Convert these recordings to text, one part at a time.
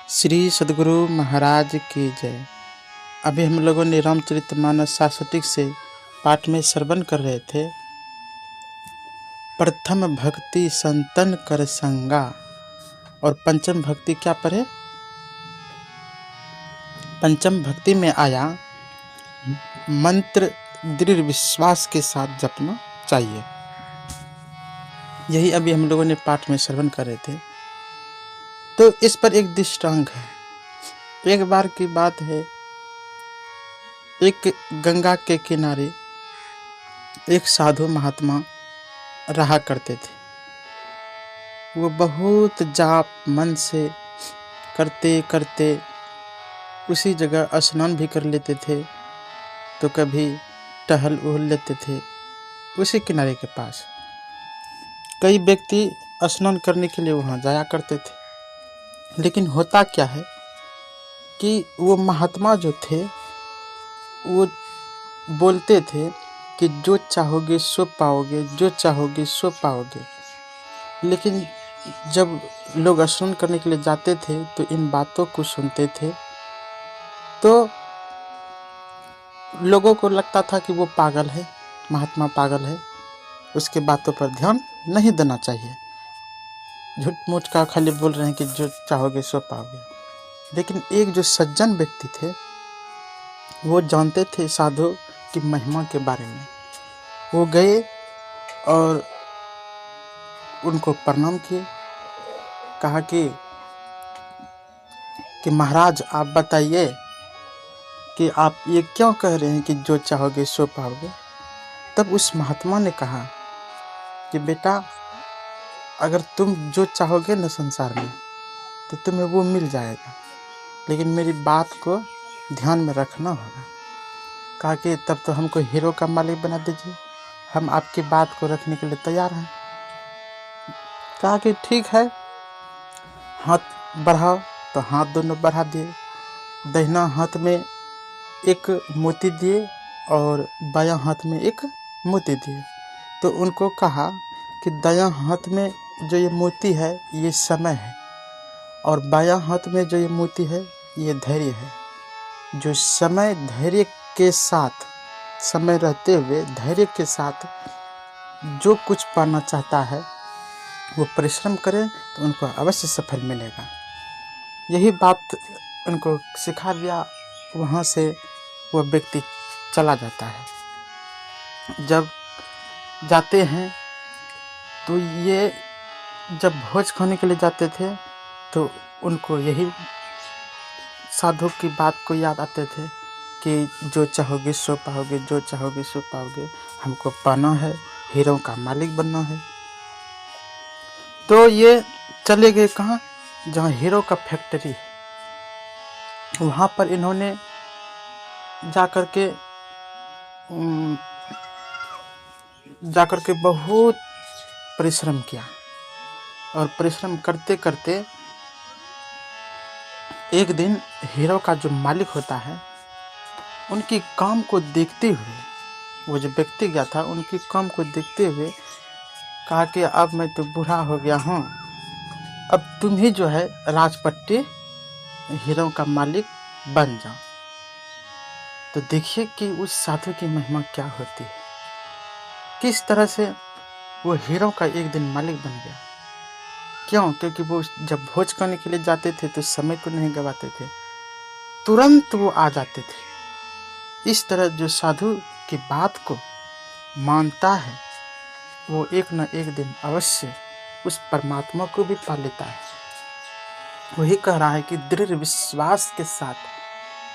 श्री सद्गुरु महाराज की जय। अभी हम लोगों ने रामचरितमानस शाश्वतिक से पाठ में श्रवण कर रहे थे। प्रथम भक्ति संतन कर संगा और पंचम भक्ति क्या पढ़े? पंचम भक्ति में आया मंत्र दृढ़ विश्वास के साथ जपना चाहिए। यही अभी हम लोगों ने पाठ में श्रवण कर रहे थे। तो इस पर एक दृष्टांत है। एक बार की बात है, एक गंगा के किनारे एक साधु महात्मा रहा करते थे। वो बहुत जाप मन से करते करते उसी जगह स्नान भी कर लेते थे, तो कभी टहल उहल लेते थे उसी किनारे के पास। कई व्यक्ति स्नान करने के लिए वहाँ जाया करते थे, लेकिन होता क्या है कि वो महात्मा जो थे वो बोलते थे कि जो चाहोगे सो पाओगे, जो चाहोगे सो पाओगे। लेकिन जब लोग स्नान करने के लिए जाते थे तो इन बातों को सुनते थे, तो लोगों को लगता था कि वो पागल है, महात्मा पागल है, उसके बातों पर ध्यान नहीं देना चाहिए, झूठ मूठ का खाली बोल रहे हैं कि जो चाहोगे सो पाओगे। लेकिन एक जो सज्जन व्यक्ति थे वो जानते थे साधु की महिमा के बारे में। वो गए और उनको प्रणाम किए, कहा कि महाराज आप बताइए कि आप ये क्यों कह रहे हैं कि जो चाहोगे सो पाओगे। तब उस महात्मा ने कहा कि बेटा, अगर तुम जो चाहोगे न संसार में तो तुम्हें वो मिल जाएगा, लेकिन मेरी बात को ध्यान में रखना होगा। कहा कि तब तो हमको हीरो का मालिक बना दीजिए, हम आपकी बात को रखने के लिए तैयार हैं। कहा कि ठीक है, हाथ बढ़ाओ। तो हाथ दोनों बढ़ा दिए, दाहिना हाथ में एक मोती दिए और बायां हाथ में एक मोती दिए। तो उनको कहा कि दायां हाथ में जो ये मोती है ये समय है, और बायां हाथ में जो ये मोती है ये धैर्य है। जो समय धैर्य के साथ, समय रहते हुए धैर्य के साथ जो कुछ पाना चाहता है वो परिश्रम करे तो उनको अवश्य सफल मिलेगा। यही बात उनको सिखा दिया। वहाँ से वो व्यक्ति चला जाता है। जब जाते हैं तो ये जब भोज खाने के लिए जाते थे तो उनको यही साधु की बात को याद आते थे कि जो चाहोगे सो पाओगे, जो चाहोगे सो पाओगे, हमको पाना है, हीरो का मालिक बनना है। तो ये चले गए कहाँ? जहाँ हीरो का फैक्ट्री है, वहाँ पर इन्होंने जाकर के बहुत परिश्रम किया, और परिश्रम करते करते एक दिन हीरो का जो मालिक होता है उनकी काम को देखते हुए, वो जो व्यक्ति गया था उनकी काम को देखते हुए कहा कि अब मैं तो बूढ़ा हो गया हूँ, अब तुम ही जो है राजपट्टी हीरो का मालिक बन जाओ। तो देखिए कि उस साधु की महिमा क्या होती है, किस तरह से वो हीरो का एक दिन मालिक बन गया। क्यों? क्योंकि वो जब भोज करने के लिए जाते थे तो समय को नहीं गवाते थे, तुरंत वो आ जाते थे। इस तरह जो साधु की बात को मानता है वो एक न एक दिन अवश्य उस परमात्मा को भी पा लेता है। वही कह रहा है कि दृढ़ विश्वास के साथ,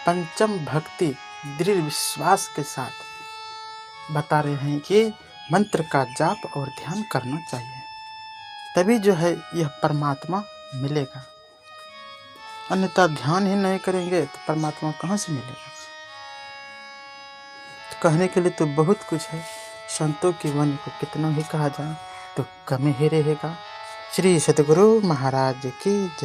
पंचम भक्ति दृढ़ विश्वास के साथ बता रहे हैं कि मंत्र का जाप और ध्यान करना चाहिए, तभी जो है यह परमात्मा मिलेगा। अन्यथा ध्यान ही नहीं करेंगे तो परमात्मा कहाँ से मिलेगा। कहने के लिए तो बहुत कुछ है, संतों की वाणी को कितना भी कहा जाए तो कम ही रहेगा। श्री सद्गुरु महाराज की जय।